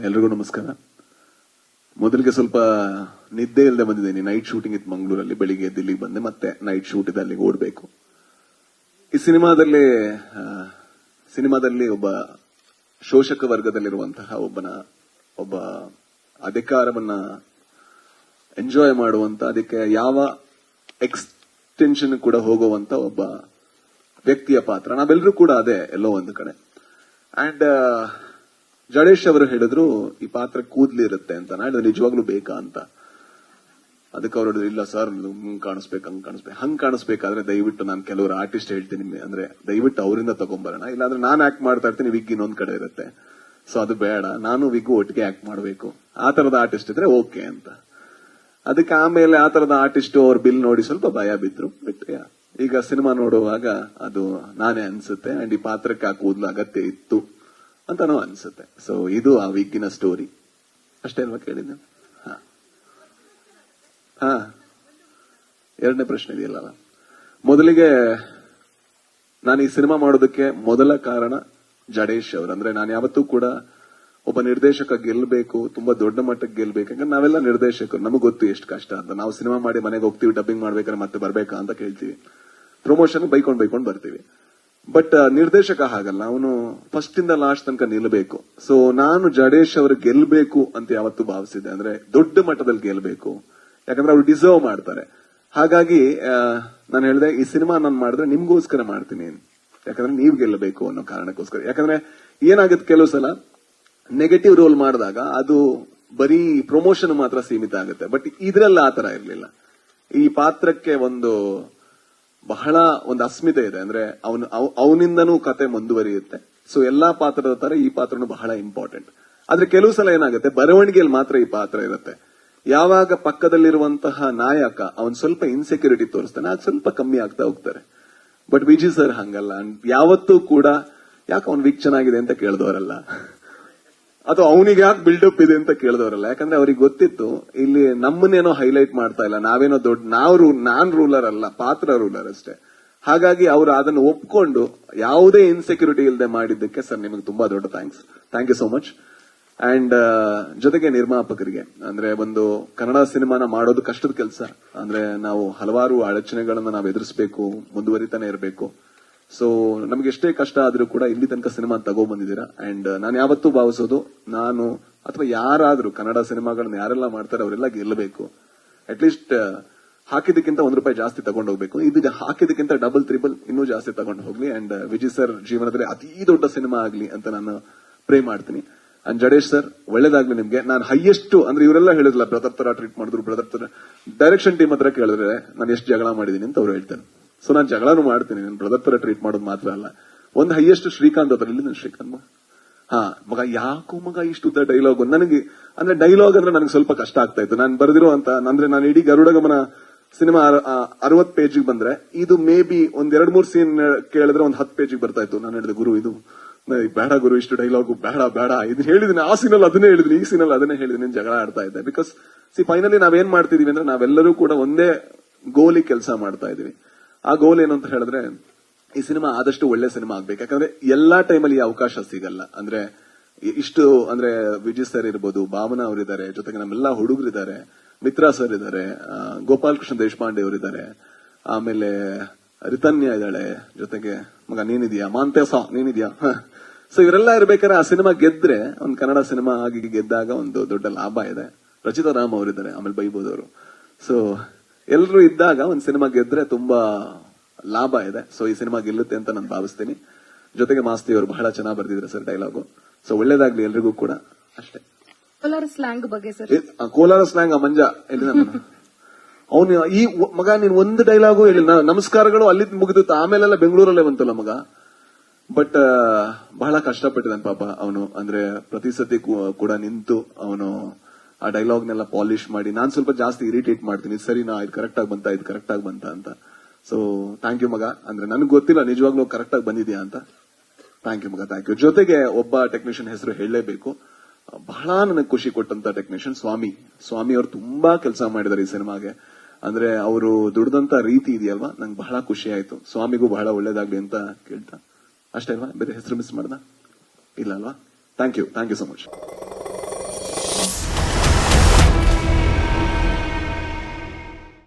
ಎಲ್ರಿಗೂ ನಮಸ್ಕಾರ. ಮೊದಲಿಗೆ ಸ್ವಲ್ಪ ನಿದ್ದೆ ಇಲ್ಲದೆ ಬಂದಿದ್ದೀನಿ. ನೈಟ್ ಶೂಟಿಂಗ್ ಇತ್ತು ಮಂಗಳೂರಲ್ಲಿ. ಬೆಳಿಗ್ಗೆ ದಿಲ್ಲಿಗೆ ಬಂದೆ, ಮತ್ತೆ ನೈಟ್ ಶೂಟ್ ಇದೆ, ಅಲ್ಲಿಗೆ ಓಡಬೇಕು. ಈ ಸಿನಿಮಾದಲ್ಲಿ ಒಬ್ಬ ಶೋಷಕ ವರ್ಗದಲ್ಲಿರುವಂತಹ ಒಬ್ಬ ಅಧಿಕಾರವನ್ನ ಎಂಜಾಯ್ ಮಾಡುವಂತ, ಅದಕ್ಕೆ ಯಾವ ಎಕ್ಸ್ಟೆನ್ಷನ್ ಕೂಡ ಹೋಗುವಂತ ಒಬ್ಬ ವ್ಯಕ್ತಿಯ ಪಾತ್ರ. ನಾವೆಲ್ಲರೂ ಕೂಡ ಅದೇ ಎಲ್ಲೋ ಒಂದು ಕಡೆ. ಅಂಡ್ ಜಡೇಶ್ ಅವರು ಹೇಳಿದ್ರು ಈ ಪಾತ್ರ ಕೂದ್ಲಿರುತ್ತೆ ಅಂತ. ನಾನು ನಿಜವಾಗ್ಲೂ ಬೇಕಾ ಅಂತ. ಅದಕ್ಕೆ ಅವ್ರು ಹೇಳಿದ್ರು, ಇಲ್ಲ ಸರ್ ಹಂಗ್ ಕಾಣಿಸ್ಬೇಕಾದ್ರೆ ದಯವಿಟ್ಟು ನಾನು ಕೆಲವರು ಆರ್ಟಿಸ್ಟ್ ಹೇಳ್ತೀನಿ, ಅಂದ್ರೆ ದಯವಿಟ್ಟು ಅವರಿಂದ ತಗೊಂಬರೋಣ, ಇಲ್ಲಾಂದ್ರೆ ನಾನು ಆಕ್ಟ್ ಮಾಡ್ತಾ ಇರ್ತೀನಿ, ವಿಗ್ ಇನ್ನೊಂದ್ ಕಡೆ ಇರುತ್ತೆ, ಸೊ ಅದು ಬೇಡ, ನಾನು ವಿಗ್ ಒಟ್ಟಿಗೆ ಆಕ್ಟ್ ಮಾಡಬೇಕು, ಆ ತರದ ಆರ್ಟಿಸ್ಟ್ ಇದ್ರೆ ಓಕೆ ಅಂತ. ಅದಕ್ಕೆ ಆಮೇಲೆ ಆ ತರದ ಆರ್ಟಿಸ್ಟ್ ಅವ್ರ ಬಿಲ್ ನೋಡಿ ಸ್ವಲ್ಪ ಭಯ ಬಿದ್ರು. ಬಿಟ್ಟು ಈಗ ಸಿನಿಮಾ ನೋಡುವಾಗ ಅದು ನಾನೇ ಅನ್ಸುತ್ತೆ. ಅಂಡ್ ಈ ಪಾತ್ರಕ್ಕೆ ಆ ಕೂದಲು ಅಗತ್ಯ ಇತ್ತು ಅಂತಾನೂ ಅನ್ಸುತ್ತೆ. ಸೊ ಇದು ಆ ವಿಗ್ಗಿನ ಸ್ಟೋರಿ ಅಷ್ಟೇ ಅಲ್ವಾ ಕೇಳಿದ್ದೆ? ಹಾ, ಎರಡನೇ ಪ್ರಶ್ನೆ ಇದೆಯಲ್ಲ. ಮೊದಲಿಗೆ ನಾನು ಈ ಸಿನಿಮಾ ಮಾಡೋದಕ್ಕೆ ಮೊದಲ ಕಾರಣ ಜಡೇಶ್ ಅವರು. ಅಂದ್ರೆ ನಾನು ಯಾವತ್ತೂ ಕೂಡ ಒಬ್ಬ ನಿರ್ದೇಶಕ ಗೆಲ್ಬೇಕು, ತುಂಬಾ ದೊಡ್ಡ ಮಟ್ಟಕ್ಕೆ ಗೆಲ್ಬೇಕು. ಯಾಕಂದ್ರೆ ನಾವೆಲ್ಲ ನಿರ್ದೇಶಕರು, ನಮಗ್ ಗೊತ್ತು ಎಷ್ಟು ಕಷ್ಟ ಅಂತ. ನಾವು ಸಿನಿಮಾ ಮಾಡಿ ಮನೆಗೆ ಹೋಗ್ತೀವಿ, ಡಬ್ಬಿಂಗ್ ಮಾಡ್ಬೇಕಾದ್ರೆ ಮತ್ತೆ ಬರ್ಬೇಕಾ ಅಂತ ಕೇಳ್ತೀವಿ, ಪ್ರಮೋಷನ್ ಬೈಕೊಂಡ್ ಬರ್ತೀವಿ. ಬಟ್ ನಿರ್ದೇಶಕ ಹಾಗಲ್ಲ, ಅವನು ಫಸ್ಟ್ ಇಂದ ಲಾಸ್ಟ್ ತನಕ ನಿಲ್ಲಬೇಕು. ಸೊ ನಾನು ಜಡೇಶ್ ಅವರು ಗೆಲ್ಬೇಕು ಅಂತ ಯಾವತ್ತೂ ಭಾವಿಸಿದ್ದೆ. ಅಂದ್ರೆ ದೊಡ್ಡ ಮಟ್ಟದಲ್ಲಿ ಗೆಲ್ಬೇಕು, ಯಾಕಂದ್ರೆ ಅವ್ರು ಡಿಸರ್ವ್ ಮಾಡ್ತಾರೆ. ಹಾಗಾಗಿ ನಾನು ಹೇಳಿದೆ, ಈ ಸಿನಿಮಾ ನಾನು ಮಾಡಿದ್ರೆ ನಿಮ್ಗೋಸ್ಕರ ಮಾಡ್ತೀನಿ, ಯಾಕಂದ್ರೆ ನೀವ್ ಗೆಲ್ಲಬೇಕು ಅನ್ನೋ ಕಾರಣಕ್ಕೋಸ್ಕರ. ಯಾಕಂದ್ರೆ ಏನಾಗುತ್ತೆ, ಕೆಲವು ಸಲ ನೆಗೆಟಿವ್ ರೋಲ್ ಮಾಡಿದಾಗ ಅದು ಬರೀ ಪ್ರಮೋಷನ್ ಮಾತ್ರ ಸೀಮಿತ ಆಗುತ್ತೆ. ಬಟ್ ಇದ್ರಲ್ಲಿ ಆತರ ಇರ್ಲಿಲ್ಲ. ಈ ಪಾತ್ರಕ್ಕೆ ಬಹಳ ಒಂದು ಅಸ್ಮಿತೆ ಇದೆ. ಅಂದ್ರೆ ಅವನಿಂದನೂ ಕತೆ ಮುಂದುವರಿಯುತ್ತೆ. ಸೊ ಎಲ್ಲಾ ಪಾತ್ರದ ತರ ಈ ಪಾತ್ರನೂ ಬಹಳ ಇಂಪಾರ್ಟೆಂಟ್. ಆದ್ರೆ ಕೆಲವು ಸಲ ಏನಾಗುತ್ತೆ, ಬರವಣಿಗೆಯಲ್ಲಿ ಮಾತ್ರ ಈ ಪಾತ್ರ ಇರುತ್ತೆ. ಯಾವಾಗ ಪಕ್ಕದಲ್ಲಿರುವಂತಹ ನಾಯಕ ಅವನ್ ಸ್ವಲ್ಪ ಇನ್ಸೆಕ್ಯೂರಿಟಿ ತೋರಿಸ್ತಾನೆ, ಅದು ಸ್ವಲ್ಪ ಕಮ್ಮಿ ಆಗ್ತಾ ಹೋಗ್ತಾರೆ. ಬಟ್ ವಿಜಯ್ ಸರ್ ಹಂಗಲ್ಲ. ಯಾವತ್ತೂ ಕೂಡ ಯಾಕೆ ಅವ್ನ್ ವಿಗ್ ಚೆನ್ನಾಗಿದೆ ಅಂತ ಕೇಳಿದವರಲ್ಲ, ಅಥವಾ ಅವನಿಗೆ ಯಾಕೆ ಬಿಲ್ಡಪ್ ಇದೆ ಅಂತ ಕೇಳಿದವರಲ್ಲ. ಯಾಕಂದ್ರೆ ಅವ್ರಿಗೆ ಗೊತ್ತಿತ್ತು, ಇಲ್ಲಿ ನಮ್ಮನ್ನೇನೋ ಹೈಲೈಟ್ ಮಾಡ್ತಾ ಇಲ್ಲ, ನಾವೇನೋ ನಾನ್ ರೂಲರ್ ಅಲ್ಲ, ಪಾತ್ರ ರೂಲರ್ ಅಷ್ಟೇ. ಹಾಗಾಗಿ ಅವರು ಅದನ್ನು ಒಪ್ಕೊಂಡು ಯಾವುದೇ ಇನ್ಸೆಕ್ಯೂರಿಟಿ ಇಲ್ಲದೆ ಮಾಡಿದ್ದಕ್ಕೆ ಸರ್ ನಿಮಗೆ ತುಂಬಾ ದೊಡ್ಡ thank you so much. And ಜೊತೆಗೆ ನಿರ್ಮಾಪಕರಿಗೆ, ಅಂದ್ರೆ ಒಂದು ಕನ್ನಡ ಸಿನಿಮಾನ ಮಾಡೋದು ಕಷ್ಟದ ಕೆಲಸ. ಅಂದ್ರೆ ನಾವು ಹಲವಾರು ಅಡಚಣೆಗಳನ್ನ ನಾವು ಎದುರಿಸಬೇಕು, ಮುಂದುವರಿತಾನೆ ಇರಬೇಕು. ಸೊ ನಮ್ಗೆ ಎಷ್ಟೇ ಕಷ್ಟ ಆದ್ರೂ ಕೂಡ ಇಲ್ಲಿ ತನಕ ಸಿನಿಮಾ ತಗೊಂಡ್ಬಂದಿದ್ದೀರಾ. ಅಂಡ್ ನಾನು ಯಾವತ್ತೂ ಭಾವಿಸೋದು, ನಾನು ಅಥವಾ ಯಾರಾದ್ರೂ ಕನ್ನಡ ಸಿನಿಮಾಗಳನ್ನ ಯಾರೆಲ್ಲ ಮಾಡ್ತಾರೆ ಅವರೆಲ್ಲ ಗೆಲ್ಲಬೇಕು. ಅಟ್ಲೀಸ್ಟ್ ಹಾಕಿದಕ್ಕಿಂತ ₹1 ಜಾಸ್ತಿ ತಗೊಂಡು ಹೋಗ್ಬೇಕು. ಇದು ಹಾಕಿದಕ್ಕಿಂತ ಡಬಲ್ ತ್ರಿಬಲ್ ಇನ್ನೂ ಜಾಸ್ತಿ ತಗೊಂಡು ಹೋಗ್ಲಿ. ಅಂಡ್ ವಿಜಯ್ ಸರ್ ಜೀವನದಲ್ಲಿ ಅತಿ ದೊಡ್ಡ ಸಿನಿಮಾ ಆಗ್ಲಿ ಅಂತ ನಾನು ಪ್ರೇ ಮಾಡ್ತೀನಿ. ಅಂಡ್ ಜಡೇಶ್ ಸರ್ ಒಳ್ಳೇದಾಗ್ಲಿ ನಿಮ್ಗೆ. ನಾನು ಹೈಯೆಸ್ಟ್ ಅಂದ್ರೆ ಇವರೆಲ್ಲ ಹೇಳಿದ್ರಲ್ಲ, ಬ್ರದರ್ ತರ ಟ್ರೀಟ್ ಮಾಡಿದ್ರು, ಬ್ರದರ್ ತರ. ಡೈರೆಕ್ಷನ್ ಟೀಮ್ ಹತ್ರ ಕೇಳಿದ್ರೆ ನಾನು ಎಷ್ಟು ಜಗಳ ಮಾಡಿದೀನಿ ಅಂತ ಅವ್ರು ಹೇಳ್ತಾರೆ. ಸೊ ನಾನು ಜಗಳನೂ ಮಾಡ್ತೀನಿ, ನಾನು ಬ್ರದರ್ ತರ ಟ್ರೀಟ್ ಮಾಡೋದು ಮಾತ್ರ ಅಲ್ಲ. ಒಂದು ಹೈಯೆಸ್ಟ್ ಶ್ರೀಕಾಂತ್ ಹತ್ರ, ಇಲ್ಲಿ ಶ್ರೀಕಾಂತ್ ಮಗ ಯಾಕೋ ಮಗ ಇಷ್ಟು ಉದ್ದ ಡೈಲಾಗ್. ನನಗೆ ಅಂದ್ರೆ ಡೈಲಾಗ್ ಅಂದ್ರೆ ನನಗೆ ಸ್ವಲ್ಪ ಕಷ್ಟ ಆಗ್ತಾ ಇತ್ತು. ನಾನು ಬರೆದಿರೋ ಅಂತ ಅಂದ್ರೆ ನಾನು ಇಡೀ ಗರುಡ ಗಮನ ಸಿನಿಮಾ 60 ಪೇಜಿಗೆ ಬಂದ್ರೆ, ಇದು ಮೇ ಬಿ ಒಂದ್ 2-3 ಸೀನ್ ಕೇಳಿದ್ರೆ ಒಂದು 10 ಪೇಜಿಗೆ ಬರ್ತಾ ಇತ್ತು. ನಾನು ಹೇಳಿದೆ, ಗುರು ಇದು ಬೇಡ ಗುರು, ಇಷ್ಟು ಡೈಲಾಗು ಬೇಡ. ಇದನ್ನ ಹೇಳಿದೀನಿ, ಆ ಸೀನಲ್ಲಿ ಅದನ್ನೇ ಹೇಳಿದೀನಿ, ಈ ಸೀನಲ್ಲಿ ಅದನ್ನೇ ಹೇಳಿದೀನಿ, ಜಗಳ ಆಡ್ತಾ ಇದ್ದೆ. ಬಿಕಾಸ್ ಫೈನಲಿ ನಾವೇನ್ ಮಾಡ್ತಿದೀವಿ ಅಂದ್ರೆ, ನಾವೆಲ್ಲರೂ ಕೂಡ ಒಂದೇ ಗೋಲಿ ಕೆಲಸ ಮಾಡ್ತಾ ಇದೀವಿ. ಆ ಗೋಲ್ ಏನು ಅಂತ ಹೇಳಿದ್ರೆ, ಈ ಸಿನಿಮಾ ಆದಷ್ಟು ಒಳ್ಳೆ ಸಿನಿಮಾ ಆಗ್ಬೇಕು. ಯಾಕಂದ್ರೆ ಎಲ್ಲಾ ಟೈಮಲ್ಲಿ ಅವಕಾಶ ಸಿಗಲ್ಲ. ಅಂದ್ರೆ ಇಷ್ಟು ಅಂದ್ರೆ ವಿಜಯ್ ಸರ್ ಇರ್ಬೋದು, ಭಾವನಾ ಅವರಿದ್ದಾರೆ, ಜೊತೆಗೆ ನಮ್ಮೆಲ್ಲಾ ಹುಡುಗರಿದ್ದಾರೆ, ಮಿತ್ರಾ ಸರ್ ಇದ್ದಾರೆ, ಗೋಪಾಲ್ ಕೃಷ್ಣ ದೇಶಪಾಂಡೆ ಅವರಿದ್ದಾರೆ, ಆಮೇಲೆ ರಿತನ್ಯ ಇದ್ದಾಳೆ, ಜೊತೆಗೆ ಮಗ ನೀನಿದ್ಯಾ, ಮಾಂತೇಸ ನೀನಿದ್ಯಾ. ಸೊ ಇವರೆಲ್ಲ ಇರ್ಬೇಕಾದ್ರೆ ಆ ಸಿನಿಮಾ ಗೆದ್ರೆ, ಒಂದು ಕನ್ನಡ ಸಿನಿಮಾ ಆಗಿ ಗೆದ್ದಾಗ ಒಂದು ದೊಡ್ಡ ಲಾಭ ಇದೆ. ರಚಿತಾ ರಾಮ್ ಅವರಿದ್ದಾರೆ, ಆಮೇಲೆ ಬೈಬೋದು ಅವರು. ಸೊ ಎಲ್ಲರೂ ಇದ್ದಾಗ ಒಂದು ಸಿನಿಮಾ ಗೆದ್ರೆ ತುಂಬಾ ಲಾಭ ಇದೆ. ಸೊ ಈ ಸಿನಿಮಾ ಗೆಲ್ಲುತ್ತೆ ಅಂತ ನಾನು ಭಾವಿಸ್ತೀನಿ. ಜೊತೆಗೆ ಮಾಸ್ತಿ ಅವರು ಬಹಳ ಚೆನ್ನಾಗಿ ಬರ್ದಿದ್ದಾರೆ ಸರ್ ಡೈಲಾಗು. ಸೊ ಒಳ್ಳೇದಾಗ್ಲಿ ಎಲ್ರಿಗೂ ಕೂಡ, ಅಷ್ಟೇ. ಕೋಲಾರ ಸ್ಲ್ಯಾಂಗ್ ಬಗ್ಗೆ ಸರ್? ಕೋಲಾರ ಸ್ಲ್ಯಾಂಗ್ ಮಂಜ ಎಲ್ಲಿ ಅವನು ಈ ಮಗ ನೀನ್ ಒಂದು ಡೈಲಾಗು ಹೇಳಿಲ್ಲ. ನಮಸ್ಕಾರಗಳು ಅಲ್ಲಿ ಮುಗಿದಿತ್ತು, ಆಮೇಲೆಲ್ಲ ಬೆಂಗಳೂರಲ್ಲೇ ಬಂತಲ್ಲ ಮಗ. ಬಟ್ ಬಹಳ ಕಷ್ಟಪಟ್ಟಿದ್ದಾನೆ ಪಾಪ ಅವನು. ಅಂದ್ರೆ ಪ್ರತಿ ಸತಿ ಕೂಡ ನಿಂತು ಅವನು ಆ ಡೈಲಾಗ್ನೆಲ್ಲ ಪಾಲಿಶ್ ಮಾಡಿ. ನಾನ್ ಸ್ವಲ್ಪ ಜಾಸ್ತಿ ಇರಿಟೇಟ್ ಮಾಡ್ತೀನಿ, ಸರಿನಾ ಇದು ಕರೆಕ್ಟ್ ಆಗಿ ಬಂತ ಅಂತ. ಸೊ ಥ್ಯಾಂಕ್ ಯು ಮಗ. ಅಂದ್ರೆ ನನಗೆ ಗೊತ್ತಿಲ್ಲ ನಿಜವಾಗ್ಲೂ ಕರೆಕ್ಟ್ ಆಗಿ ಬಂದಿದ್ಯಾ ಅಂತ. ಥ್ಯಾಂಕ್ ಯು ಮಗ, ಥ್ಯಾಂಕ್ ಯು. ಜೊತೆಗೆ ಒಬ್ಬ ಟೆಕ್ನಿಷಿಯನ್ ಹೆಸರು ಹೇಳಲೇಬೇಕು, ಬಹಳ ನನಗೆ ಖುಷಿ ಕೊಟ್ಟಂತ ಟೆಕ್ನಿಷಿಯನ್ ಸ್ವಾಮಿ ಅವರು ತುಂಬಾ ಕೆಲಸ ಮಾಡಿದ್ದಾರೆ ಈ ಸಿನಿಮಾಗೆ. ಅಂದ್ರೆ ಅವರು ದುಡ್ದಂತ ರೀತಿ ಇದೆಯಲ್ವಾ, ನಂಗೆ ಬಹಳ ಖುಷಿ ಆಯ್ತು. ಸ್ವಾಮಿಗೂ ಬಹಳ ಒಳ್ಳೇದಾಗ್ಲಿ ಅಂತ ಕೇಳ್ತಾ ಅಷ್ಟೇ ಅಲ್ವಾ? ಬೇರೆ ಹೆಸರು ಮಿಸ್ ಮಾಡ್ದ ಇಲ್ಲ ಅಲ್ವಾ? Thank you so much.